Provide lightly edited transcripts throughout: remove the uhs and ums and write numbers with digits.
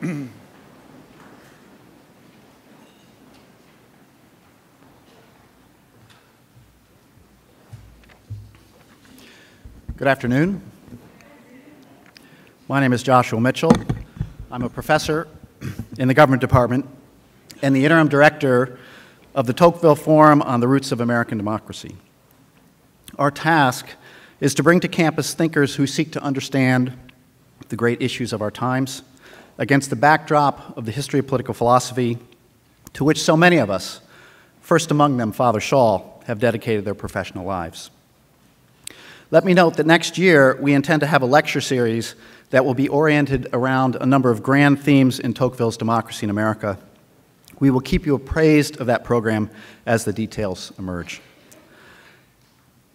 Good afternoon. My name is Joshua Mitchell. I'm a professor in the government department and the interim director of the Tocqueville Forum on the Roots of American Democracy. Our task is to bring to campus thinkers who seek to understand the great issues of our times against the backdrop of the history of political philosophy to which so many of us, first among them Father Schall, have dedicated their professional lives. Let me note that next year we intend to have a lecture series that will be oriented around a number of grand themes in Tocqueville's democracy in America. We will keep you appraised of that program as the details emerge.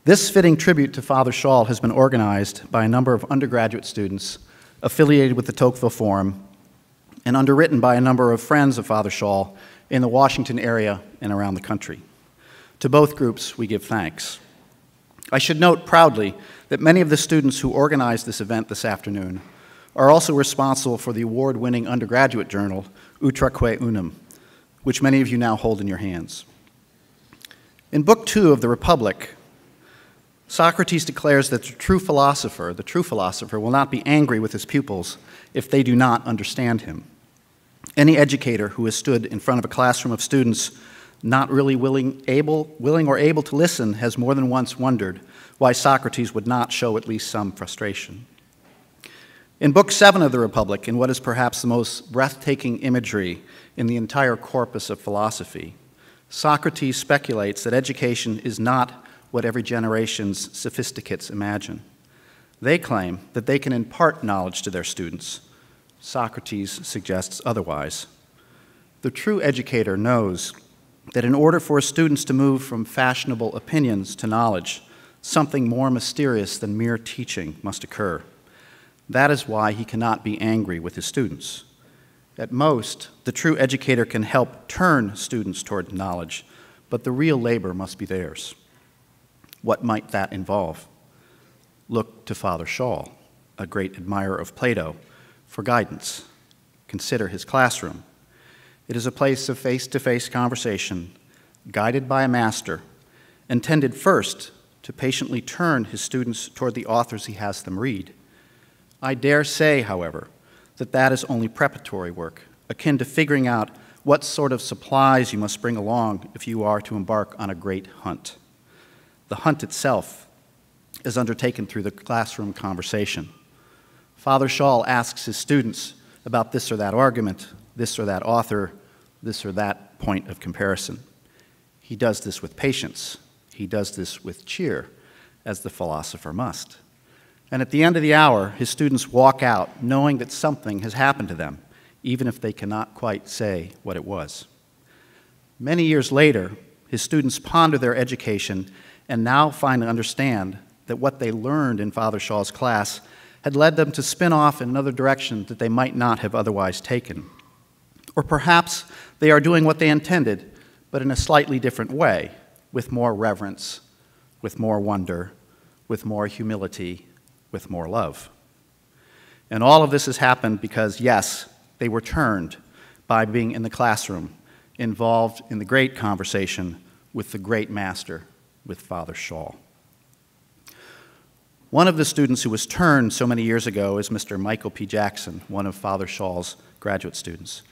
This fitting tribute to Father Schall has been organized by a number of undergraduate students affiliated with the Tocqueville Forum and underwritten by a number of friends of Father Schall in the Washington area and around the country. To both groups, we give thanks. I should note proudly that many of the students who organized this event this afternoon are also responsible for the award-winning undergraduate journal, Utraque Unum, which many of you now hold in your hands. In Book 2 of the Republic, Socrates declares that the true philosopher will not be angry with his pupils if they do not understand him. Any educator who has stood in front of a classroom of students not really willing or able to listen has more than once wondered why Socrates would not show at least some frustration. In Book 7 of the Republic, in what is perhaps the most breathtaking imagery in the entire corpus of philosophy, Socrates speculates that education is not what every generation's sophisticates imagine. They claim that they can impart knowledge to their students. Socrates suggests otherwise. The true educator knows that in order for students to move from fashionable opinions to knowledge, something more mysterious than mere teaching must occur. That is why he cannot be angry with his students. At most, the true educator can help turn students toward knowledge, but the real labor must be theirs. What might that involve? Look to Father Schall, a great admirer of Plato, for guidance. Consider his classroom. It is a place of face-to-face conversation, guided by a master, intended first to patiently turn his students toward the authors he has them read. I dare say, however, that that is only preparatory work, akin to figuring out what sort of supplies you must bring along if you are to embark on a great hunt. The hunt itself is undertaken through the classroom conversation. Father Schall asks his students about this or that argument, this or that author, this or that point of comparison. He does this with patience. He does this with cheer, as the philosopher must. And at the end of the hour, his students walk out knowing that something has happened to them, even if they cannot quite say what it was. Many years later, his students ponder their education and now finally understand that what they learned in Father Schall's class had led them to spin off in another direction that they might not have otherwise taken. Or perhaps they are doing what they intended, but in a slightly different way, with more reverence, with more wonder, with more humility, with more love. And all of this has happened because, yes, they were turned by being in the classroom, involved in the great conversation with the great master, with Father Schall. One of the students who was turned so many years ago is Mr. Michael P. Jackson, one of Father Schall's graduate students.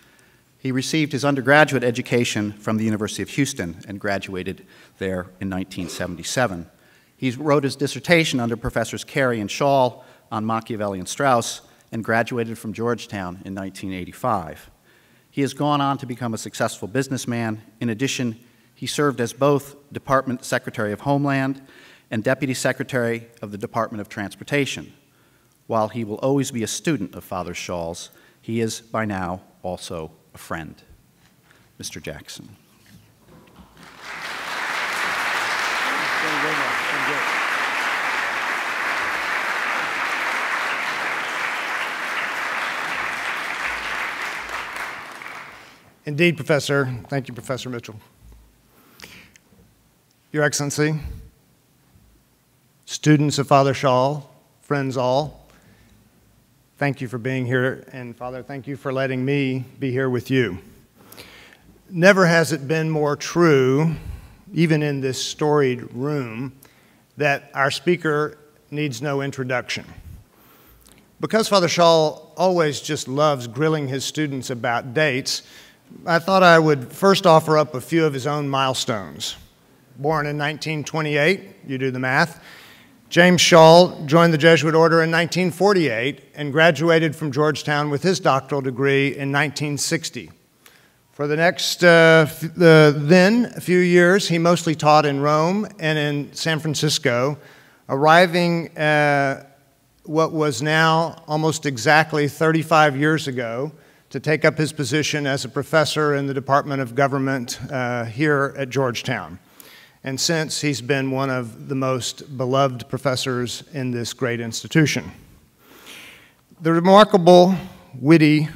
He received his undergraduate education from the University of Houston and graduated there in 1977. He wrote his dissertation under Professors Carey and Schall on Machiavelli and Strauss and graduated from Georgetown in 1985. He has gone on to become a successful businessman. In addition, he served as both Department Secretary of Homeland and Deputy Secretary of the Department of Transportation. While he will always be a student of Father Schall's, he is by now also a friend. Mr. Jackson. Indeed, Professor. Thank you, Professor Mitchell. Your Excellency, students of Father Schall, friends all, thank you for being here, and Father, thank you for letting me be here with you. Never has it been more true, even in this storied room, that our speaker needs no introduction. Because Father Schall always just loves grilling his students about dates, I thought I would first offer up a few of his own milestones. Born in 1928, you do the math, James Schall joined the Jesuit order in 1948 and graduated from Georgetown with his doctoral degree in 1960. For the next a few years, he mostly taught in Rome and in San Francisco, arriving what was now almost exactly 35 years ago to take up his position as a professor in the Department of Government here at Georgetown. And since, he's been one of the most beloved professors in this great institution. The remarkable, witty,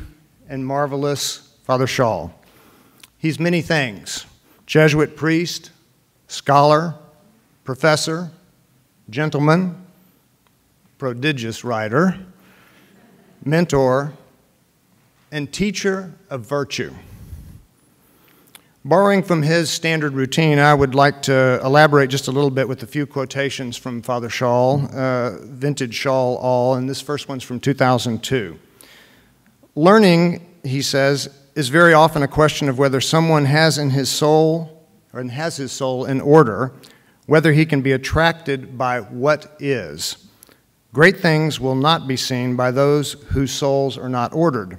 and marvelous Father Schall. He's many things: Jesuit priest, scholar, professor, gentleman, prodigious writer, mentor, and teacher of virtue. Borrowing from his standard routine, I would like to elaborate just a little bit with a few quotations from Father Schall, vintage Schall all, and this first one's from 2002. Learning, he says, is very often a question of whether someone has his soul in order, whether he can be attracted by what is. Great things will not be seen by those whose souls are not ordered.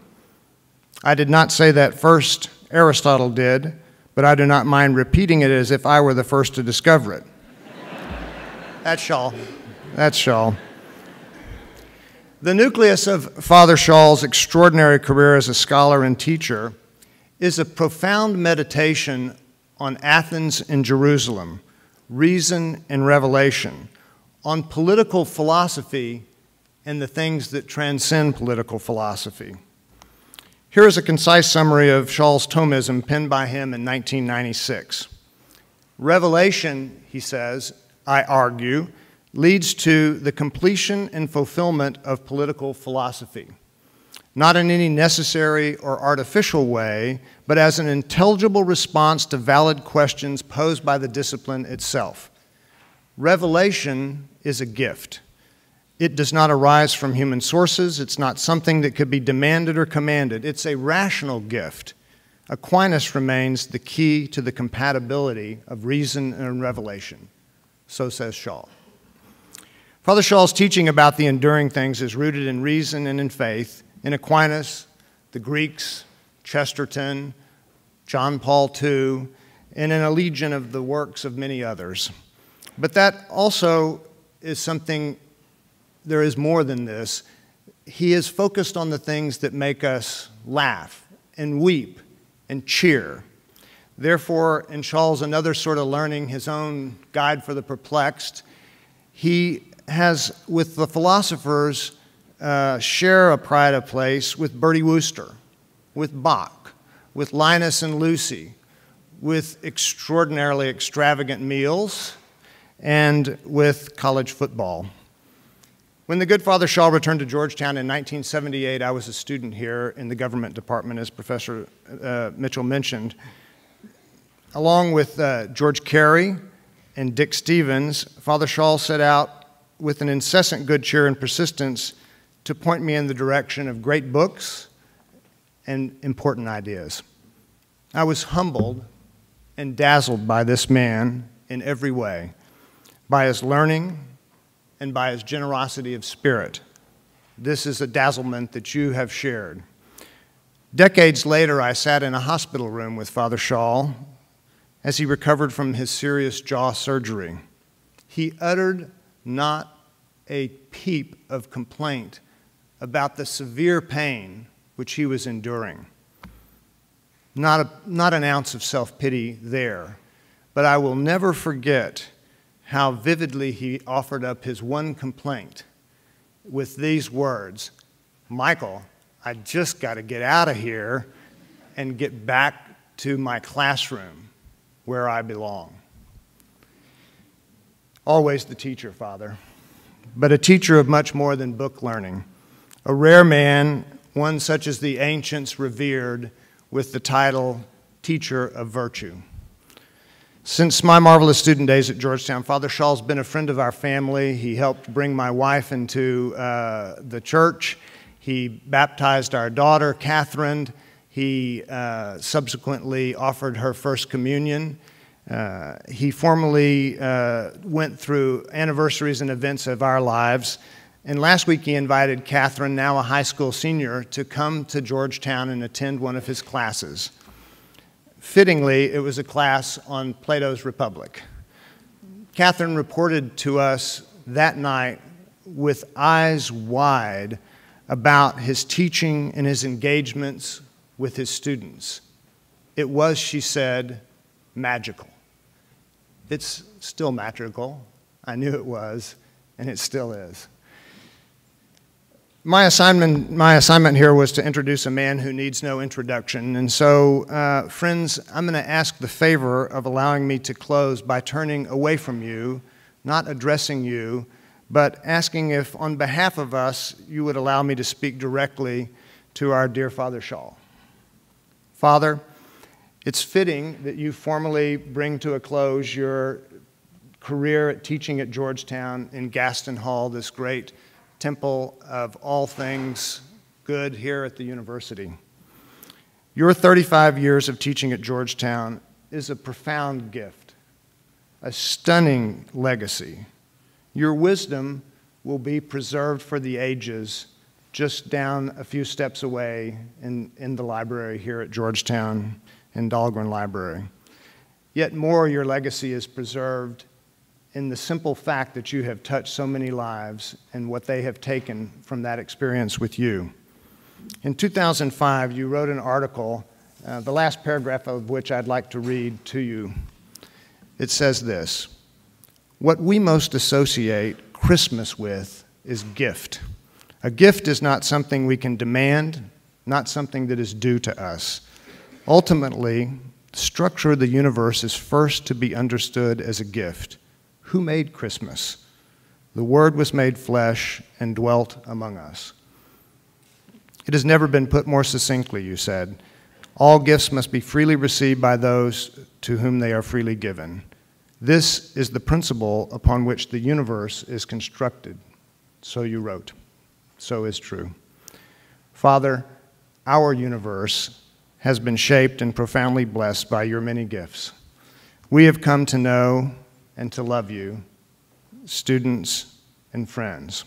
I did not say that first, Aristotle did, but I do not mind repeating it as if I were the first to discover it. That's Schall. That's Schall. The nucleus of Father Schall's extraordinary career as a scholar and teacher is a profound meditation on Athens and Jerusalem, reason and revelation, on political philosophy and the things that transcend political philosophy. Here is a concise summary of Schall's Thomism penned by him in 1996. Revelation, he says, I argue, leads to the completion and fulfillment of political philosophy, not in any necessary or artificial way, but as an intelligible response to valid questions posed by the discipline itself. Revelation is a gift. It does not arise from human sources. It's not something that could be demanded or commanded. It's a rational gift. Aquinas remains the key to the compatibility of reason and revelation. So says Schall. Father Schall's teaching about the enduring things is rooted in reason and in faith, in Aquinas, the Greeks, Chesterton, John Paul II, and in a legion of the works of many others. But that also is something, there is more than this. He is focused on the things that make us laugh and weep and cheer. Therefore, in Schall's Another Sort of Learning, his own guide for the perplexed, he has, with the philosophers, share a pride of place with Bertie Wooster, with Bach, with Linus and Lucy, with extraordinarily extravagant meals, and with college football. When the good Father Schall returned to Georgetown in 1978, I was a student here in the government department, as Professor Mitchell mentioned. Along with George Carey and Dick Stevens, Father Schall set out with an incessant good cheer and persistence to point me in the direction of great books and important ideas. I was humbled and dazzled by this man in every way, by his learning and by his generosity of spirit. This is a dazzlement that you have shared. Decades later, I sat in a hospital room with Father Schall as he recovered from his serious jaw surgery. He uttered not a peep of complaint about the severe pain which he was enduring. Not an ounce of self-pity there, but I will never forget how vividly he offered up his one complaint with these words, "Michael, I just got to get out of here and get back to my classroom where I belong." Always the teacher, Father, but a teacher of much more than book learning, a rare man, one such as the ancients revered, with the title Teacher of Virtue. Since my marvelous student days at Georgetown, Father Schall's been a friend of our family. He helped bring my wife into the church. He baptized our daughter, Catherine. He subsequently offered her first communion. He formally went through anniversaries and events of our lives. And last week he invited Catherine, now a high school senior, to come to Georgetown and attend one of his classes. Fittingly, it was a class on Plato's Republic. Catherine reported to us that night with eyes wide about his teaching and his engagements with his students. It was, she said, magical. It's still magical. I knew it was, and it still is. My assignment here was to introduce a man who needs no introduction. And so, friends, I'm going to ask the favor of allowing me to close by turning away from you, not addressing you, but asking if, on behalf of us, you would allow me to speak directly to our dear Father Schall. Father, it's fitting that you formally bring to a close your career at teaching at Georgetown in Gaston Hall, this great temple of all things good here at the university. Your 35 years of teaching at Georgetown is a profound gift, a stunning legacy. Your wisdom will be preserved for the ages just down a few steps away in the library here at Georgetown, in Dahlgren Library. Yet more, your legacy is preserved in the simple fact that you have touched so many lives and what they have taken from that experience with you. In 2005, you wrote an article, the last paragraph of which I'd like to read to you. It says this: "What we most associate Christmas with is gift. A gift is not something we can demand, not something that is due to us. Ultimately, the structure of the universe is first to be understood as a gift. Who made Christmas? The Word was made flesh and dwelt among us." It has never been put more succinctly, you said. All gifts must be freely received by those to whom they are freely given. This is the principle upon which the universe is constructed. So you wrote. So is true. Father, our universe has been shaped and profoundly blessed by your many gifts. We have come to know and to love you, students and friends.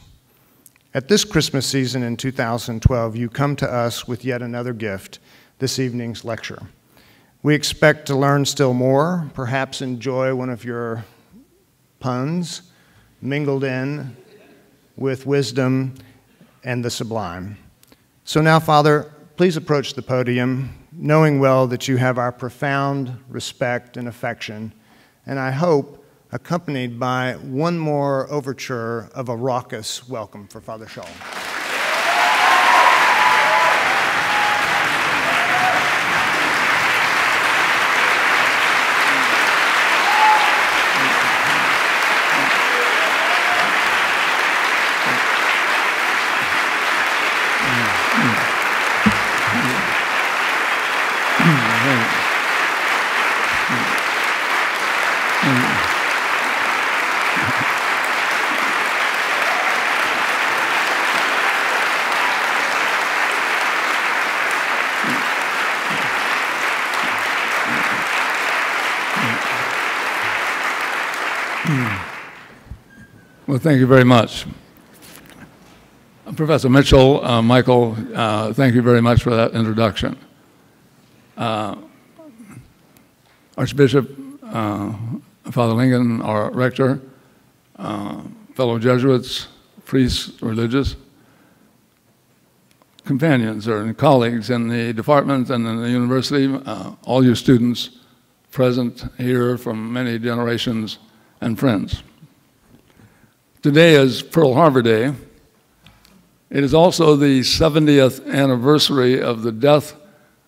At this Christmas season in 2012, you come to us with yet another gift, this evening's lecture. We expect to learn still more, perhaps enjoy one of your puns, mingled in with wisdom and the sublime. So now, Father, please approach the podium, knowing well that you have our profound respect and affection, and I hope accompanied by one more overture of a raucous welcome for Father Schall. Well, thank you very much. Professor Mitchell, Michael, thank you very much for that introduction. Archbishop, Father Lincoln, our rector, fellow Jesuits, priests, religious, companions or colleagues in the department and in the university, all you students present here from many generations and friends. Today is Pearl Harbor Day. It is also the 70th anniversary of the death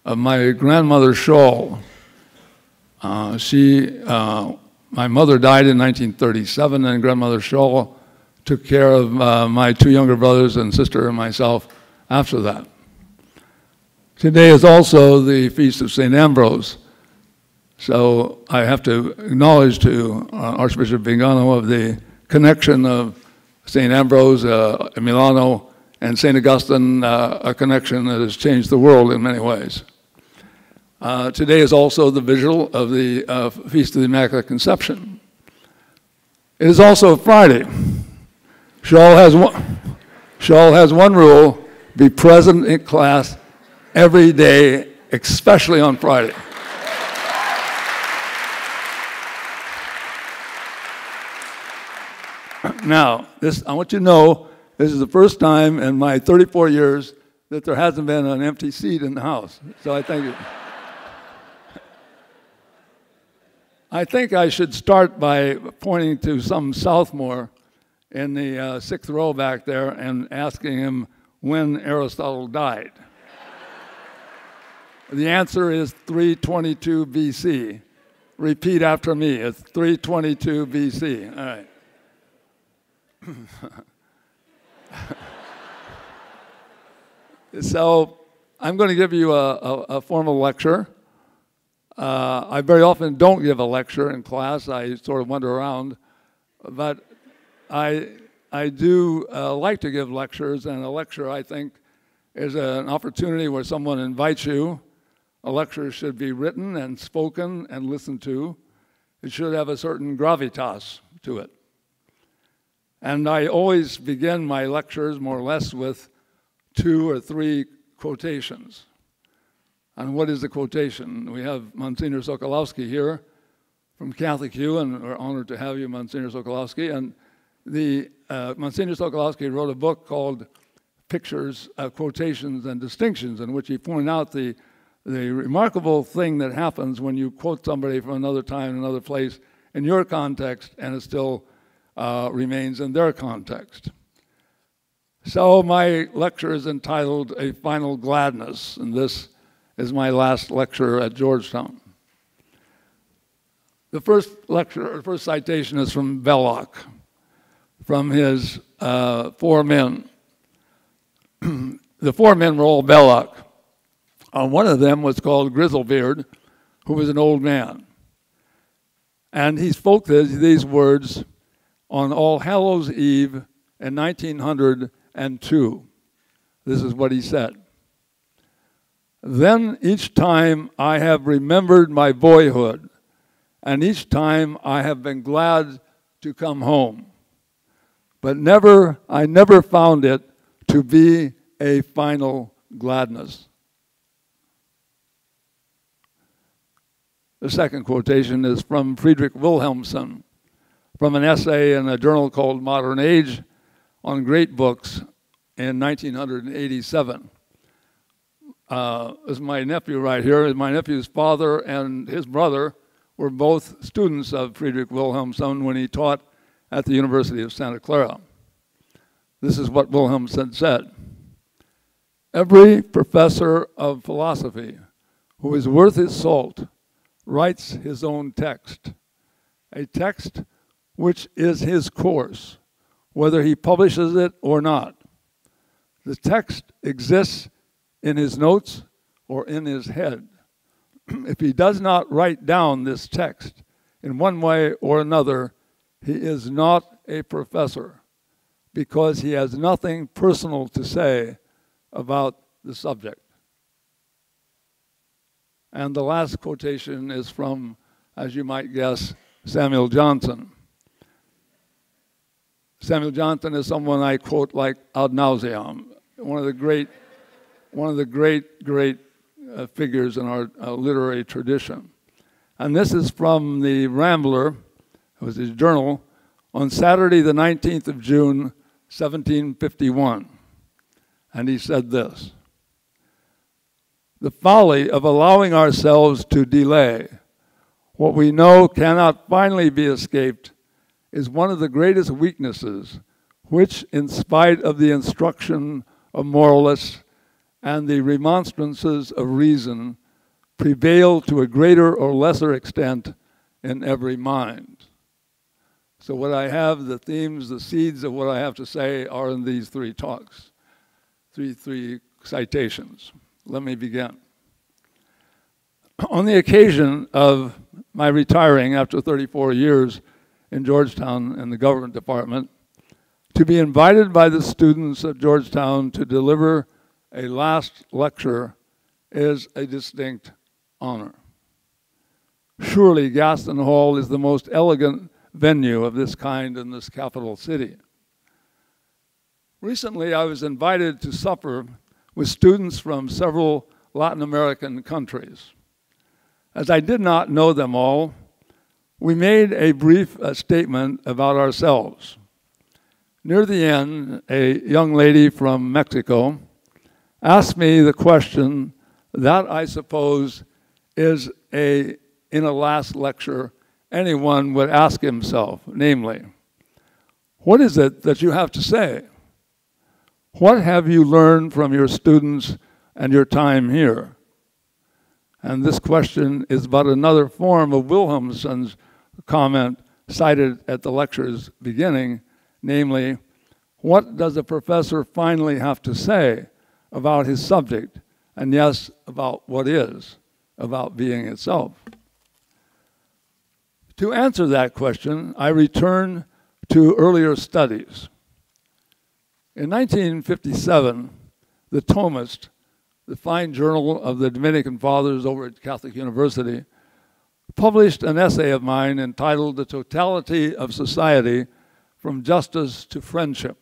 of my grandmother Shawls. My mother died in 1937, and grandmother Schall took care of my two younger brothers and sister and myself after that. Today is also the Feast of St. Ambrose. So I have to acknowledge to Archbishop Vigano of the connection of St. Ambrose in Milano and St. Augustine, a connection that has changed the world in many ways. Today is also the vigil of the Feast of the Immaculate Conception. It is also Friday. Schall has one rule: be present in class every day, especially on Friday. Now, I want you to know, this is the first time in my 34 years that there hasn't been an empty seat in the house. So I thank you. I think I should start by pointing to some sophomore in the sixth row back there and asking him when Aristotle died. The answer is 322 BC. Repeat after me. It's 322 BC. All right. So I'm going to give you a formal lecture. I very often don't give a lecture in class. I sort of wander around. But I do like to give lectures, and a lecture, I think, is an opportunity where someone invites you. A lecture should be written and spoken and listened to. It should have a certain gravitas to it. And I always begin my lectures more or less with 2 or 3 quotations. And what is the quotation? We have Monsignor Sokolowski here from Catholic U, and we're honored to have you, Monsignor Sokolowski. And Monsignor Sokolowski wrote a book called Pictures, Quotations, and Distinctions, in which he pointed out the remarkable thing that happens when you quote somebody from another time, another place, in your context, and it still remains in their context. So my lecture is entitled A Final Gladness, and this is my last lecture at Georgetown. The first citation is from Belloc, from his 4 men. The 4 men were all Belloc. One of them was called Grizzlebeard, who was an old man. And he spoke these words on All Hallows Eve in 1902. This is what he said. Then each time I have remembered my boyhood, and each time I have been glad to come home. But I never found it to be a final gladness. The second quotation is from Friedrich Wilhelmsen, from an essay in a journal called Modern Age on great books in 1987. This is my nephew right here. My nephew's father and his brother were both students of Friedrich Wilhelmsen when he taught at the University of Santa Clara. This is what Wilhelmsen said. Every professor of philosophy who is worth his salt writes his own text, a text which is his course, whether he publishes it or not. The text exists in his notes or in his head. If he does not write down this text in one way or another, he is not a professor because he has nothing personal to say about the subject. And the last quotation is from, as you might guess, Samuel Johnson. Samuel Johnson is someone I quote like ad nauseam, one of the great figures in our literary tradition. And this is from the Rambler, it was his journal, on Saturday the 19th of June, 1751. And he said this: the folly of allowing ourselves to delay what we know cannot finally be escaped is one of the greatest weaknesses which, in spite of the instruction of moralists and the remonstrances of reason, prevail to a greater or lesser extent in every mind. So what I have, the themes, the seeds of what I have to say are in these 3 talks. three citations. Let me begin. On the occasion of my retiring after 34 years in Georgetown in the government department, to be invited by the students at Georgetown to deliver a last lecture is a distinct honor. Surely Gaston Hall is the most elegant venue of this kind in this capital city. Recently, I was invited to supper with students from several Latin American countries. As I did not know them all, we made a brief statement about ourselves. Near the end, a young lady from Mexico asked me the question that I suppose is in a last lecture anyone would ask himself, namely, what is it that you have to say? What have you learned from your students and your time here? And this question is but another form of Wilhelmsen's comment cited at the lecture's beginning, namely, what does a professor finally have to say about his subject, and yes, about what is, about being itself? To answer that question, I return to earlier studies. In 1957, the Thomist, the fine journal of the Dominican Fathers over at Catholic University, published an essay of mine entitled The Totality of Society, From Justice to Friendship.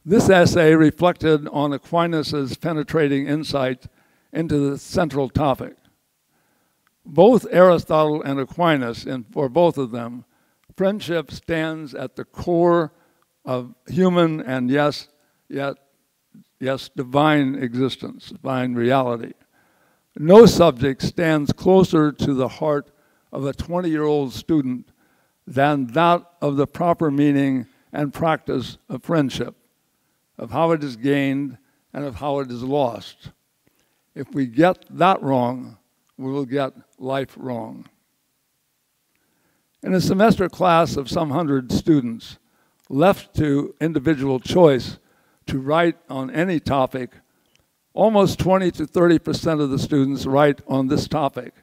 This essay reflected on Aquinas' penetrating insight into the central topic. Both Aristotle and Aquinas, and for both of them, friendship stands at the core of human and yes, divine existence, divine reality. No subject stands closer to the heart of a 20-year-old student than that of the proper meaning and practice of friendship, of how it is gained and of how it is lost. If we get that wrong, we will get life wrong. In a semester class of some 100 students, left to individual choice to write on any topic, almost 20 to 30% of the students write on this topic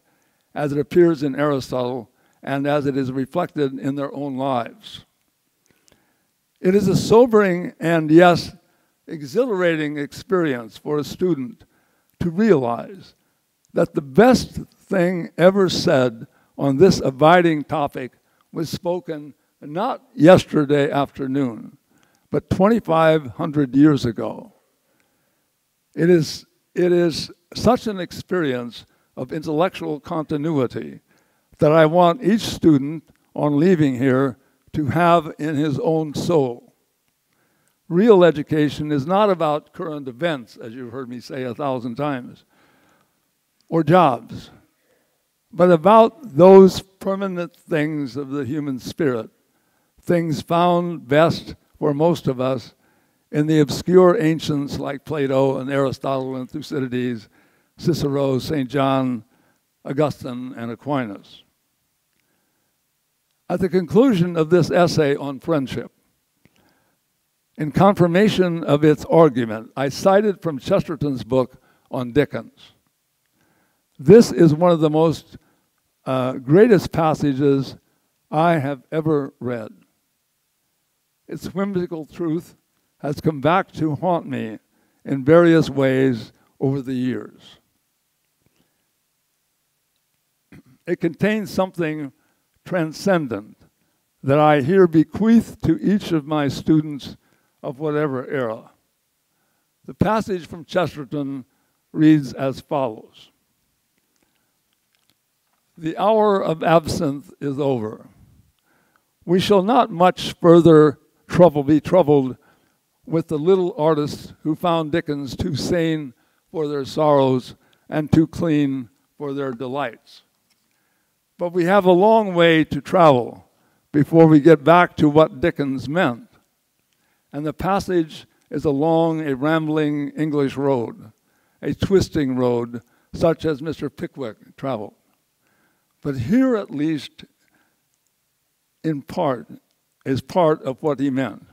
as it appears in Aristotle and as it is reflected in their own lives. It is a sobering and, yes, exhilarating experience for a student to realize that the best thing ever said on this abiding topic was spoken not yesterday afternoon, but 2,500 years ago. It is such an experience of intellectual continuity that I want each student on leaving here to have in his own soul. Real education is not about current events, as you've heard me say 1,000 times, or jobs, but about those permanent things of the human spirit, things found best for most of us in the obscure ancients like Plato and Aristotle and Thucydides, Cicero, St. John, Augustine, and Aquinas. At the conclusion of this essay on friendship, in confirmation of its argument, I cited from Chesterton's book on Dickens. This is one of the most greatest passages I have ever read. Its whimsical truth has come back to haunt me in various ways over the years. It contains something transcendent that I here bequeath to each of my students of whatever era. The passage from Chesterton reads as follows. The hour of absinthe is over. We shall not much further be troubled with the little artists who found Dickens too sane for their sorrows and too clean for their delights. But we have a long way to travel before we get back to what Dickens meant. And the passage is along a rambling English road, a twisting road such as Mr. Pickwick traveled. But here at least, in part, is part of what he meant.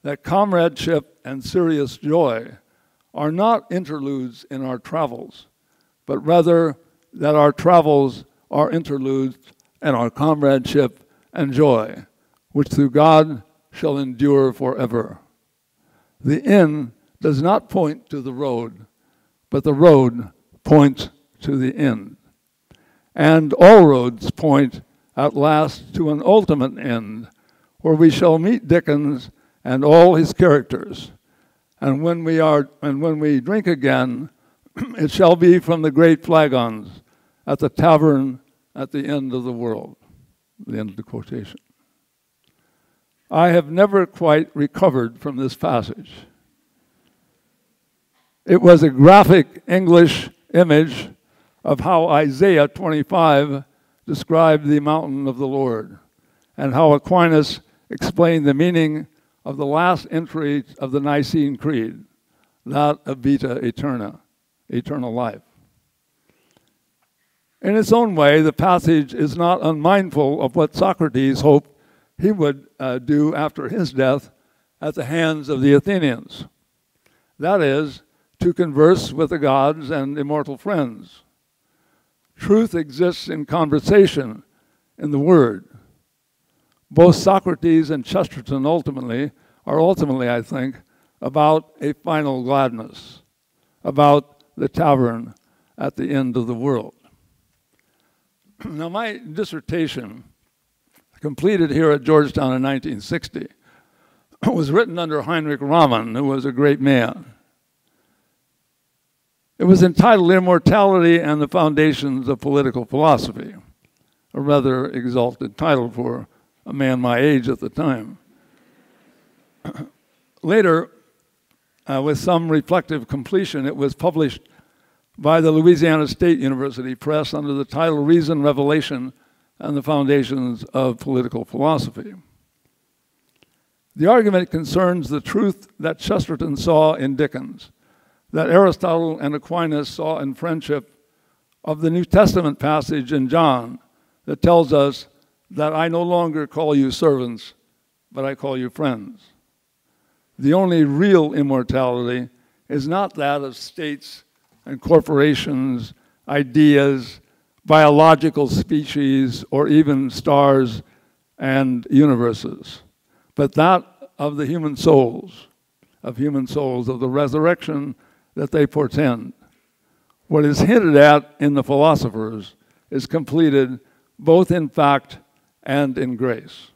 That comradeship and serious joy are not interludes in our travels, but rather that our travels are interludes in our comradeship and joy, which through God shall endure forever. The inn does not point to the road, but the road points to the end. And all roads point at last to an ultimate end, where we shall meet Dickens and all his characters. And when we drink again, it shall be from the great flagons at the tavern at the end of the world. The end of the quotation. I have never quite recovered from this passage. It was a graphic English image of how Isaiah 25 described the mountain of the Lord, and how Aquinas explained the meaning of the last entry of the Nicene Creed, that of vita aeterna, eternal life. In its own way, the passage is not unmindful of what Socrates hoped he would do after his death at the hands of the Athenians. That is, to converse with the gods and immortal friends. Truth exists in conversation, in the word. Both Socrates and Chesterton are ultimately, I think, about a final gladness, about the tavern at the end of the world. Now, my dissertation, completed here at Georgetown in 1960, was written under Heinrich Raman, who was a great man. It was entitled Immortality and the Foundations of Political Philosophy, a rather exalted title for a man my age at the time. Later, with some reflective completion, it was published by the Louisiana State University Press under the title Reason, Revelation, and the Foundations of Political Philosophy. The argument concerns the truth that Chesterton saw in Dickens, that Aristotle and Aquinas saw in friendship, of the New Testament passage in John that tells us that I no longer call you servants, but I call you friends. The only real immortality is not that of states and corporations, ideas, biological species, or even stars and universes, but that of the human souls, of the resurrection that they portend. What is hinted at in the philosophers is completed both in fact and in grace.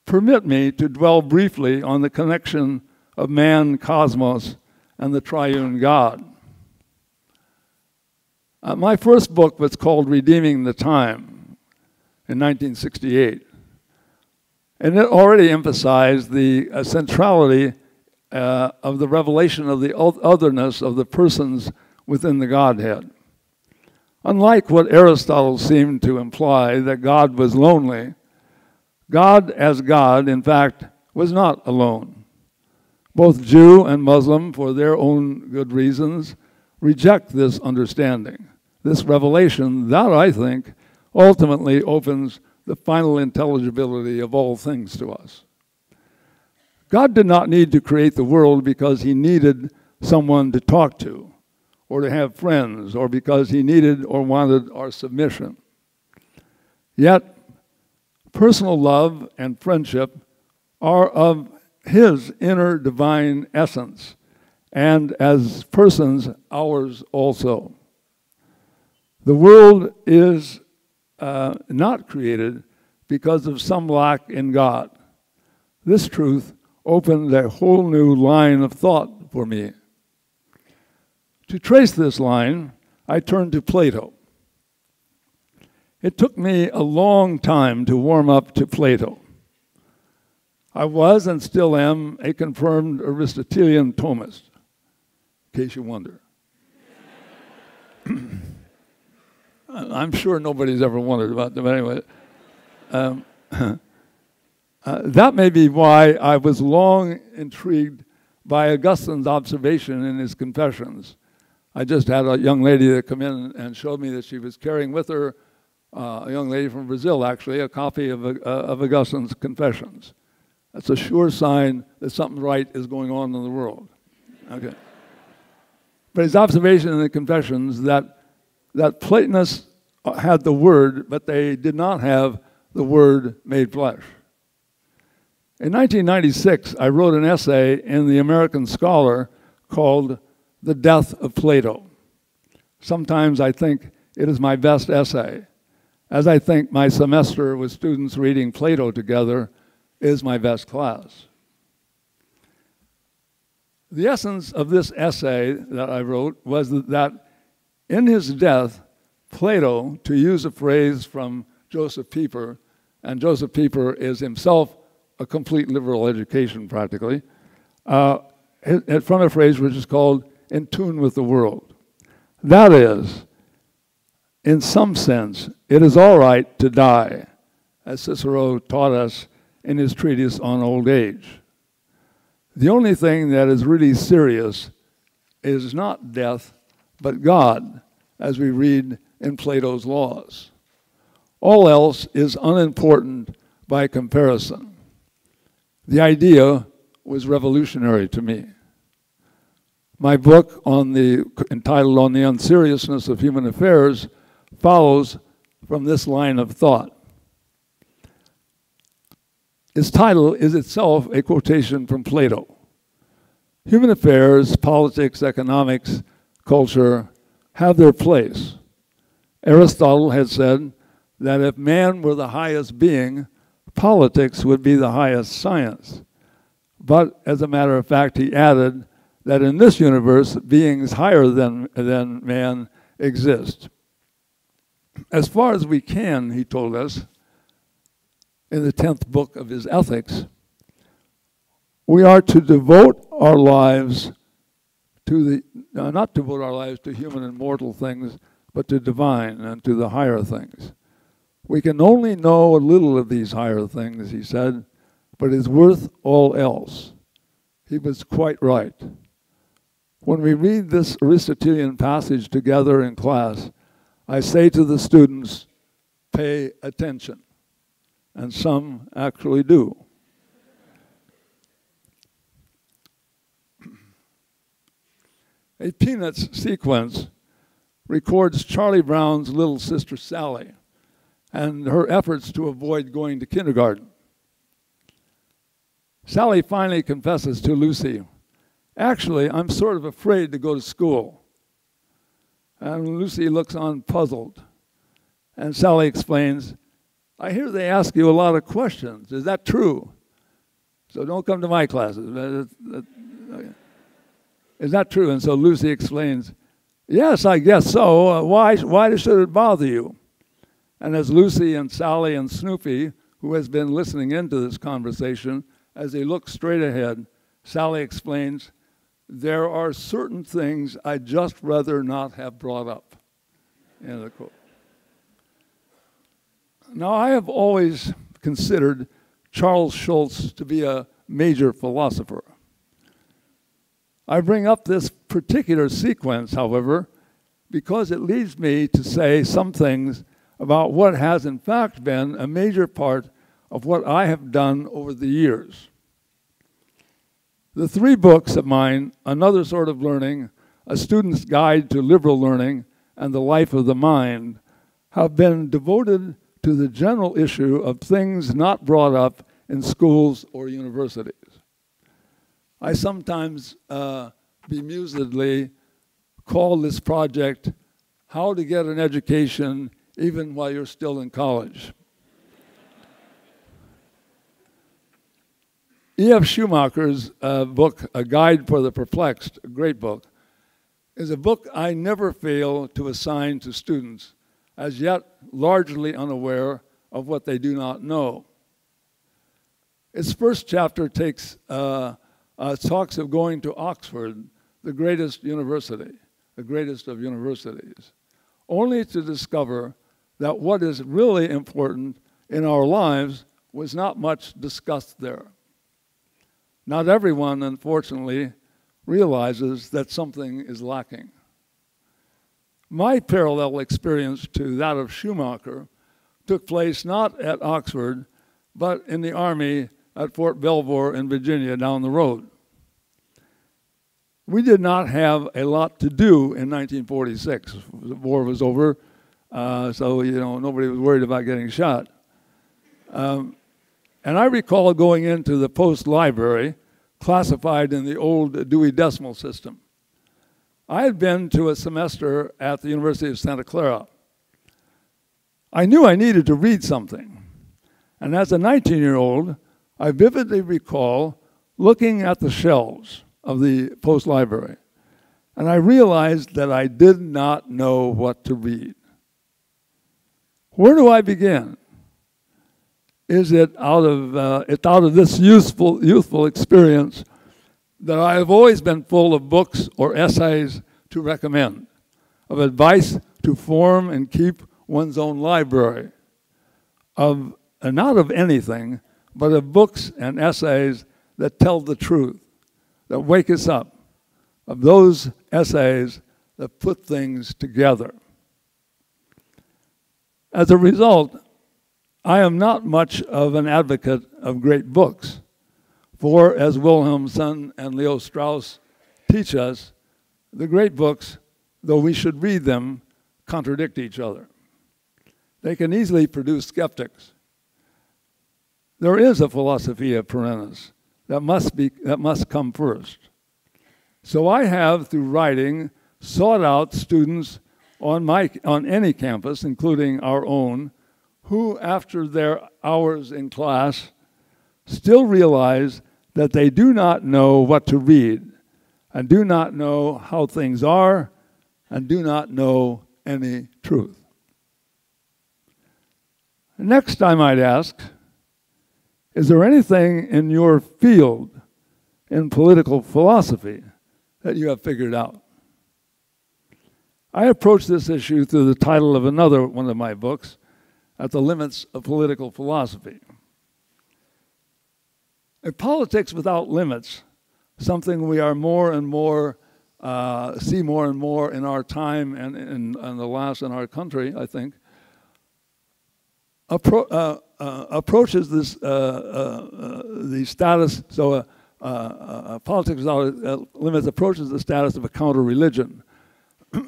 Permit me to dwell briefly on the connection of man, cosmos, and the triune God. My first book was called Redeeming the Time in 1968. And it already emphasized the centrality of the revelation of the otherness of the persons within the Godhead. Unlike what Aristotle seemed to imply, that God was lonely, God as God, in fact, was not alone. Both Jew and Muslim, for their own good reasons, reject this understanding, this revelation that, I think, ultimately opens the final intelligibility of all things to us. God did not need to create the world because he needed someone to talk to, or to have friends, or because he needed or wanted our submission. Yet, personal love and friendship are of his inner divine essence, and as persons, ours also. The world is not created because of some lack in God. This truth opened a whole new line of thought for me. To trace this line, I turned to Plato. It took me a long time to warm up to Plato. I was and still am a confirmed Aristotelian Thomist, in case you wonder. I'm sure nobody's ever wondered about them anyway. That may be why I was long intrigued by Augustine's observation in his Confessions. I just had a young lady that come in and showed me that she was carrying with her, a young lady from Brazil actually, a copy of Augustine's Confessions. That's a sure sign that something right is going on in the world. Okay. But his observation in the Confessions that Platonists had the Word, but they did not have the Word made flesh. In 1996, I wrote an essay in the American Scholar called The Death of Plato. Sometimes I think it is my best essay, as I think my semester with students reading Plato together is my best class. The essence of this essay that I wrote was that in his death, Plato, to use a phrase from Joseph Pieper, and Joseph Pieper is himself a complete liberal education practically, from a phrase which is called in tune with the world. That is, in some sense, it is all right to die, as Cicero taught us in his treatise on old age. The only thing that is really serious is not death, but God, as we read in Plato's Laws. All else is unimportant by comparison. The idea was revolutionary to me. My book entitled On the Unseriousness of Human Affairs follows from this line of thought. Its title is itself a quotation from Plato. Human affairs, politics, economics, culture have their place. Aristotle had said that if man were the highest being, politics would be the highest science. But as a matter of fact, he added that in this universe, beings higher than man exist. As far as we can, he told us, in the 10th book of his Ethics, we are to devote our lives to not devote our lives to human and mortal things, but to divine and to the higher things. We can only know a little of these higher things, he said, but is worth all else. He was quite right. When we read this Aristotelian passage together in class, I say to the students, pay attention. And some actually do. A Peanuts sequence records Charlie Brown's little sister Sally and her efforts to avoid going to kindergarten. Sally finally confesses to Lucy, actually, I'm sort of afraid to go to school. And Lucy looks on puzzled. And Sally explains, I hear they ask you a lot of questions. Is that true? So don't come to my classes. Is that true? And so Lucy explains, yes, I guess so. Why should it bother you? And as Lucy and Sally and Snoopy, who has been listening into this conversation, as they look straight ahead, Sally explains, there are certain things I'd just rather not have brought up. End of quote. Now, I have always considered Charles Schulz to be a major philosopher. I bring up this particular sequence, however, because it leads me to say some things about what has in fact been a major part of what I have done over the years. The 3 books of mine, Another Sort of Learning, A Student's Guide to Liberal Learning, and The Life of the Mind, have been devoted to the general issue of things not brought up in schools or universities. I sometimes bemusedly call this project How to Get an Education Even While You're Still in College. E.F. Schumacher's book, A Guide for the Perplexed, a great book, is a book I never fail to assign to students, as yet largely unaware of what they do not know. Its first chapter talks of going to Oxford, the greatest university, the greatest of universities, only to discover that what is really important in our lives was not much discussed there. Not everyone, unfortunately, realizes that something is lacking. My parallel experience to that of Schumacher took place not at Oxford, but in the army at Fort Belvoir in Virginia down the road. We did not have a lot to do in 1946. The war was over, so nobody was worried about getting shot. And I recall going into the Post Library, classified in the old Dewey Decimal System. I had been to a semester at the University of Santa Clara. I knew I needed to read something. And as a 19-year-old, I vividly recall looking at the shelves of the Post Library, and I realized that I did not know what to read. Where do I begin? Is it out of this youthful experience that I have always been full of books or essays to recommend, of advice to form and keep one's own library, of not of anything, but of books and essays that tell the truth, that wake us up, of those essays that put things together. As a result, I am not much of an advocate of great books, for as Wilhelmsen and Leo Strauss teach us, the great books, though we should read them, contradict each other. They can easily produce skeptics. There is a philosophia perennis that must come first. So I have, through writing, sought out students on any campus, including our own, who, after their hours in class, still realize that they do not know what to read, and do not know how things are, and do not know any truth. Next, I might ask, is there anything in your field in political philosophy that you have figured out? I approach this issue through the title of another one of my books, At the Limits of Political Philosophy. A politics without limits, something we are more and more, see more and more in our time and in the last in our country, I think, approaches this the status. So politics without limits approaches the status of a counter-religion,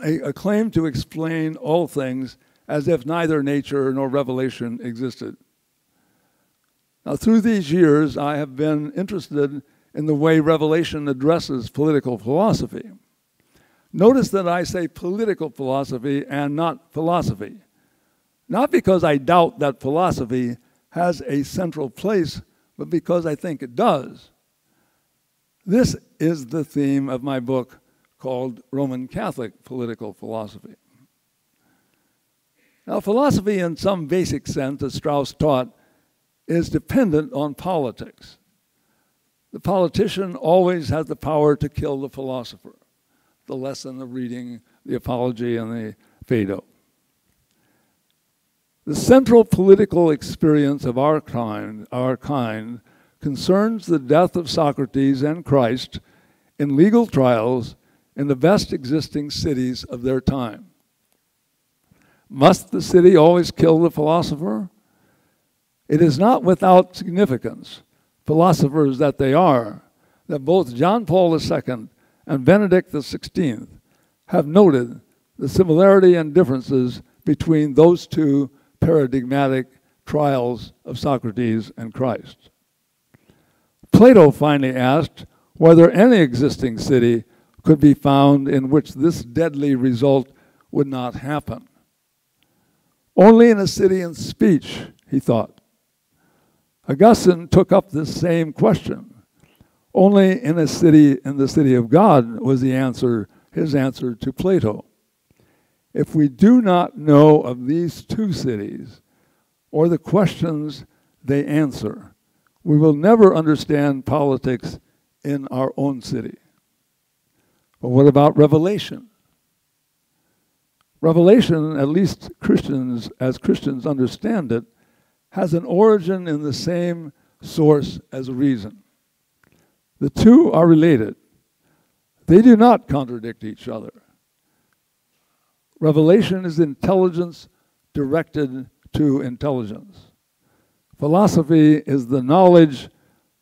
a claim to explain all things as if neither nature nor revelation existed. Now, through these years, I have been interested in the way Revelation addresses political philosophy. Notice that I say political philosophy and not philosophy. Not because I doubt that philosophy has a central place, but because I think it does. This is the theme of my book called Roman Catholic Political Philosophy. Now, philosophy in some basic sense, as Strauss taught, is dependent on politics. The politician always has the power to kill the philosopher. The lesson of reading the Apology and the Phaedo. The central political experience of our kind concerns the death of Socrates and Christ in legal trials in the best existing cities of their time. Must the city always kill the philosopher? It is not without significance, philosophers that they are, that both John Paul II and Benedict XVI have noted the similarity and differences between those two paradigmatic trials of Socrates and Christ. Plato finally asked whether any existing city could be found in which this deadly result would not happen. Only in a city in speech, he thought. Augustine took up this same question. Only in the city of God was his answer to Plato. If we do not know of these two cities, or the questions they answer, we will never understand politics in our own city. But what about revelation? Revelation, at least as Christians understand it, has an origin in the same source as reason. The two are related. They do not contradict each other. Revelation is intelligence directed to intelligence. Philosophy is the knowledge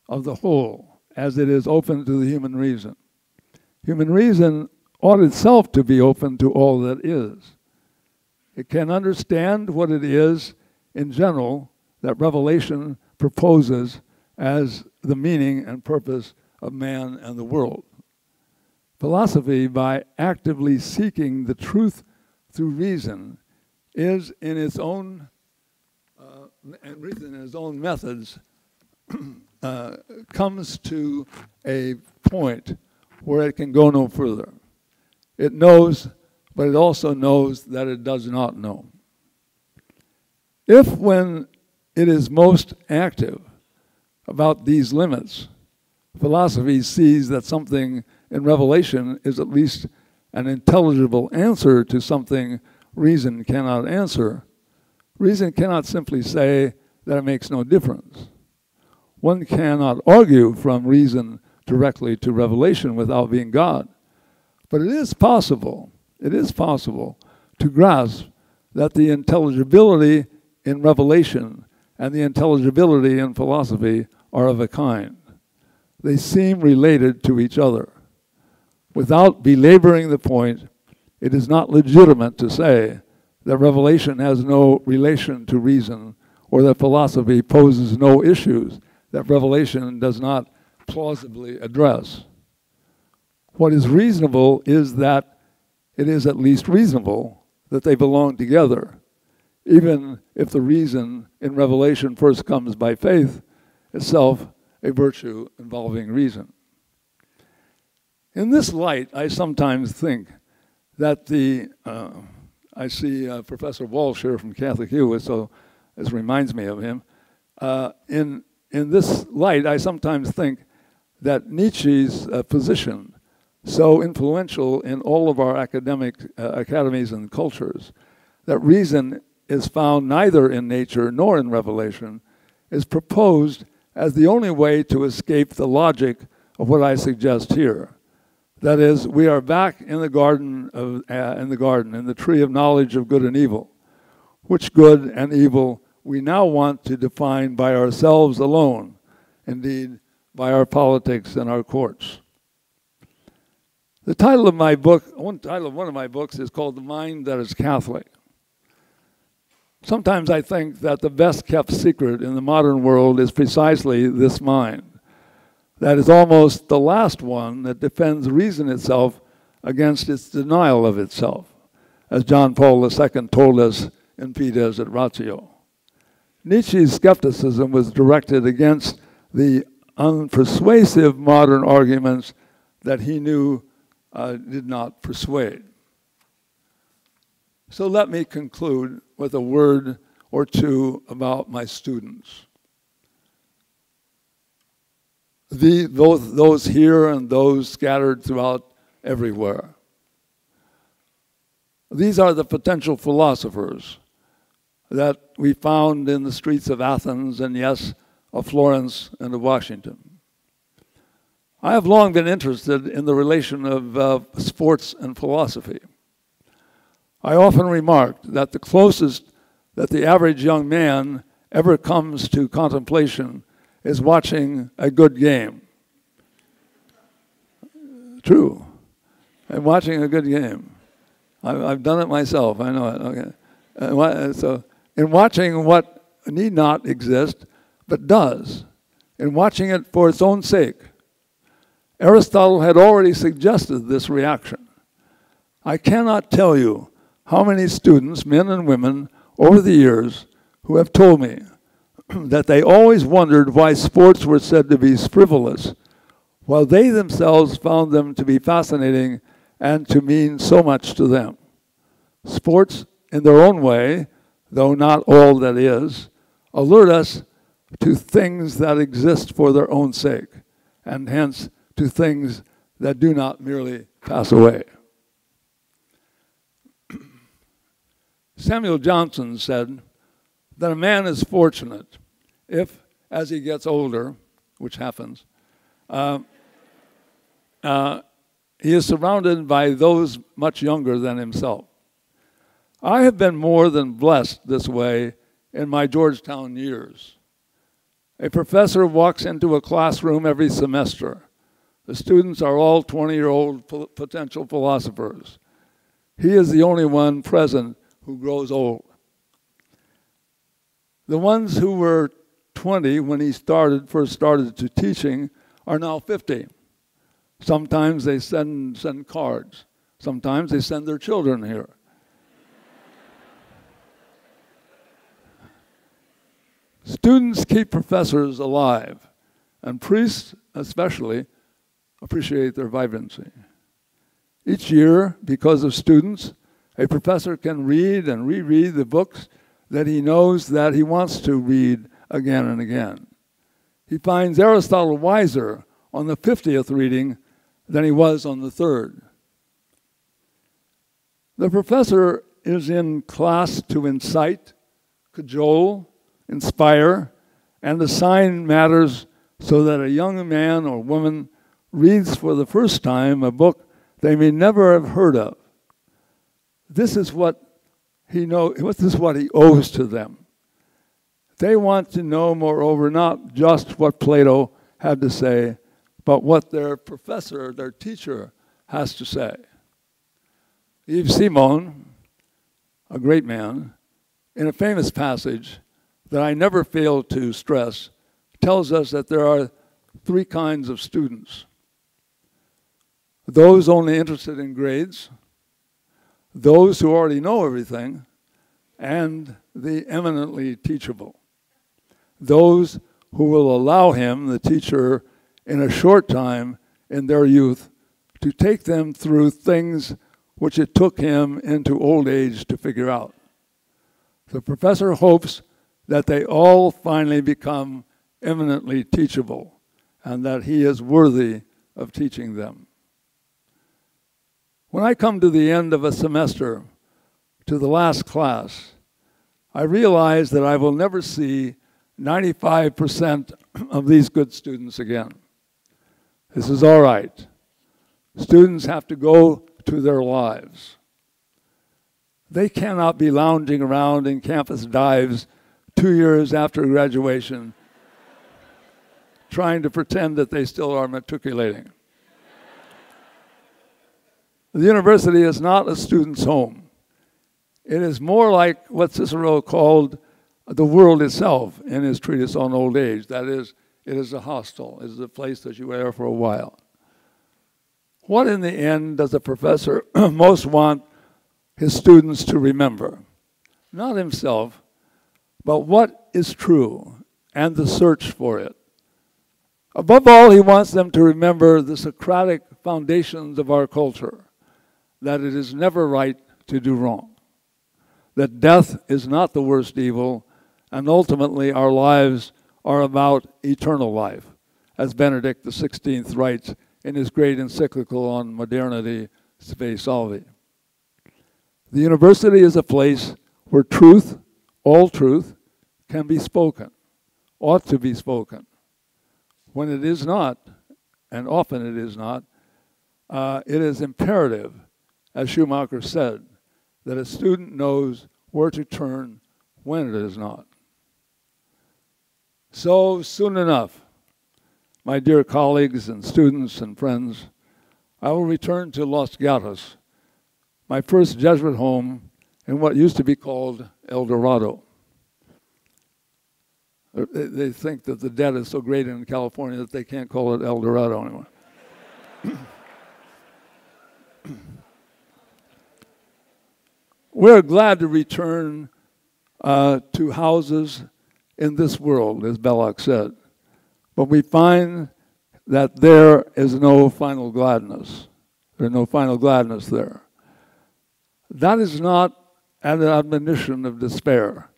of the whole as it is open to the human reason. Human reason ought itself to be open to all that is. It can understand what it is in general that revelation proposes as the meaning and purpose of man and the world. Philosophy, by actively seeking the truth through reason, is in its own methods, comes to a point where it can go no further. It knows, but it also knows that it does not know. If, when it is most active about these limits, philosophy sees that something in revelation is at least an intelligible answer to something reason cannot answer, reason cannot simply say that it makes no difference. One cannot argue from reason directly to revelation without being God. But it is possible to grasp that the intelligibility in revelation and the intelligibility in philosophy are of a kind. They seem related to each other. Without belaboring the point, it is not legitimate to say that revelation has no relation to reason or that philosophy poses no issues that revelation does not plausibly address. What is reasonable is that it is at least reasonable that they belong together, even if the reason in revelation first comes by faith, itself a virtue involving reason. In this light, I sometimes think that I see Professor Walsh here from Catholic U, so this reminds me of him. In this light, I sometimes think that Nietzsche's position, so influential in all of our academic academies and cultures, that reason is found neither in nature nor in revelation, is proposed as the only way to escape the logic of what I suggest here. That is, we are back in the garden, in the tree of knowledge of good and evil, which good and evil we now want to define by ourselves alone, indeed, by our politics and our courts. The title of my book, one of my books is called The Mind That is Catholic. Sometimes I think that the best kept secret in the modern world is precisely this mind. That is almost the last one that defends reason itself against its denial of itself, as John Paul II told us in Fides et Ratio. Nietzsche's skepticism was directed against the unpersuasive modern arguments that he knew did not persuade. So let me conclude with a word or two about my students. Both those here and those scattered throughout everywhere. These are the potential philosophers that we found in the streets of Athens and, yes, of Florence and of Washington. I have long been interested in the relation of sports and philosophy. I often remarked that the closest that the average young man ever comes to contemplation is watching a good game. True. I'm watching a good game. I've done it myself. I know it. Okay. So, in watching what need not exist, but does, in watching it for its own sake, Aristotle had already suggested this reaction. I cannot tell you how many students, men and women, over the years, who have told me that they always wondered why sports were said to be frivolous, while they themselves found them to be fascinating and to mean so much to them. Sports, in their own way, though not all that is, alert us to things that exist for their own sake, and hence to things that do not merely pass away. Samuel Johnson said that a man is fortunate if, as he gets older, which happens, he is surrounded by those much younger than himself. I have been more than blessed this way in my Georgetown years. A professor walks into a classroom every semester. The students are all 20-year-old potential philosophers. He is the only one present who grows old. The ones who were 20 when he first started to teaching are now 50. Sometimes they send cards. Sometimes they send their children here. Students keep professors alive, and priests especially appreciate their vibrancy. Each year, because of students, a professor can read and reread the books that he knows that he wants to read again and again. He finds Aristotle wiser on the 50th reading than he was on the 3rd. The professor is in class to incite, cajole, inspire, and assign matters so that a young man or woman reads for the first time a book they may never have heard of. This is what he owes to them. They want to know, moreover, not just what Plato had to say, but what their professor, their teacher, has to say. Yves Simon, a great man, in a famous passage that I never fail to stress, tells us that there are 3 kinds of students. Those only interested in grades, those who already know everything, and the eminently teachable. Those who will allow him, the teacher, in a short time in their youth, to take them through things which it took him into old age to figure out. The professor hopes that they all finally become eminently teachable and that he is worthy of teaching them. When I come to the end of a semester, to the last class, I realize that I will never see 95% of these good students again. This is all right. Students have to go to their lives. They cannot be lounging around in campus dives 2 years after graduation, trying to pretend that they still are matriculating. The university is not a student's home. It is more like what Cicero called the world itself in his treatise on old age. That is, it is a hostel. It is a place that you are there for a while. What in the end does a professor most want his students to remember? Not himself, but what is true and the search for it. Above all, he wants them to remember the Socratic foundations of our culture, that it is never right to do wrong, that death is not the worst evil, and ultimately our lives are about eternal life, as Benedict XVI writes in his great encyclical on modernity, Spe Salvi. The university is a place where truth, all truth, can be spoken, ought to be spoken. When it is not, and often it is not, it is imperative, as Schumacher said, that a student knows where to turn when it is not. So soon enough, my dear colleagues and students and friends, I will return to Los Gatos, my first Jesuit home in what used to be called El Dorado. They think that the debt is so great in California that they can't call it El Dorado anymore. We're glad to return to houses in this world, as Belloc said. But we find that there is no final gladness. There's no final gladness there. That is not an admonition of despair,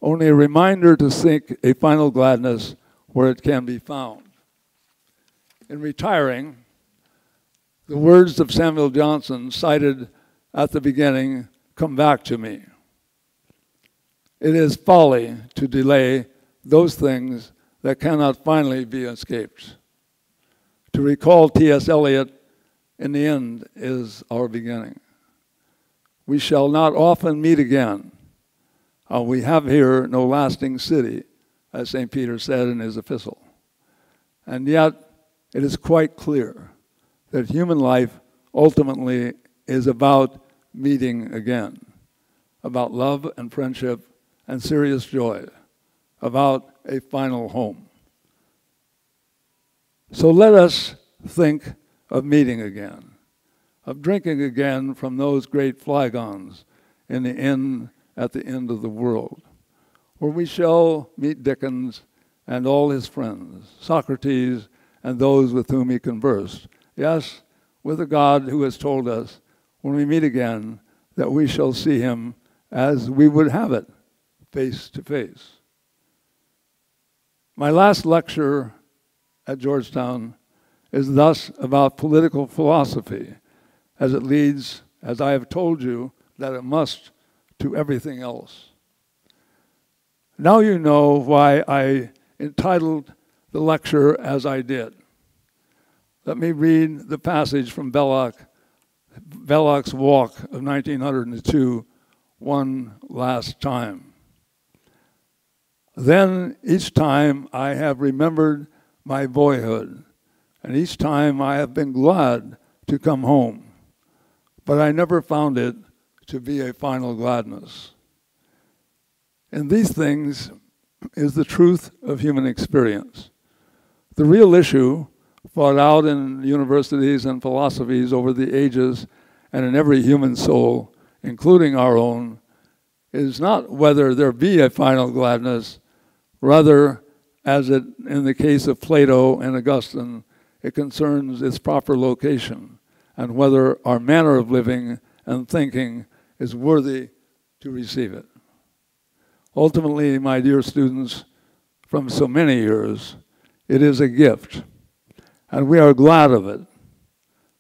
only a reminder to seek a final gladness where it can be found. In retiring, the words of Samuel Johnson cited at the beginning come back to me. It is folly to delay those things that cannot finally be escaped. To recall T.S. Eliot, in the end is our beginning. We shall not often meet again. We have here no lasting city, as St. Peter said in his epistle. And yet, it is quite clear that human life ultimately is about meeting again, about love and friendship and serious joy, about a final home. So let us think of meeting again, of drinking again from those great flagons in the inn at the end of the world, where we shall meet Dickens and all his friends, Socrates and those with whom he conversed. Yes, with a God who has told us when we meet again that we shall see him as we would have it, face to face. My last lecture at Georgetown is thus about political philosophy, as it leads, as I have told you, that it must, to everything else. Now you know why I entitled the lecture as I did. Let me read the passage from Belloc's Walk of 1902 one last time. Then each time I have remembered my boyhood, and each time I have been glad to come home, but I never found it to be a final gladness. In these things is the truth of human experience. The real issue fought out in universities and philosophies over the ages and in every human soul, including our own, is not whether there be a final gladness, rather, as it in the case of Plato and Augustine, it concerns its proper location and whether our manner of living and thinking is worthy to receive it. Ultimately, my dear students, from so many years, it is a gift, and we are glad of it.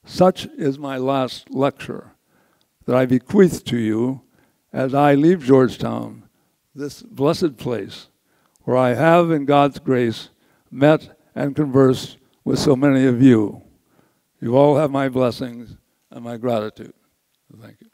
Such is my last lecture that I bequeath to you as I leave Georgetown, this blessed place where I have, in God's grace, met and conversed with so many of you. You all have my blessings and my gratitude. Thank you.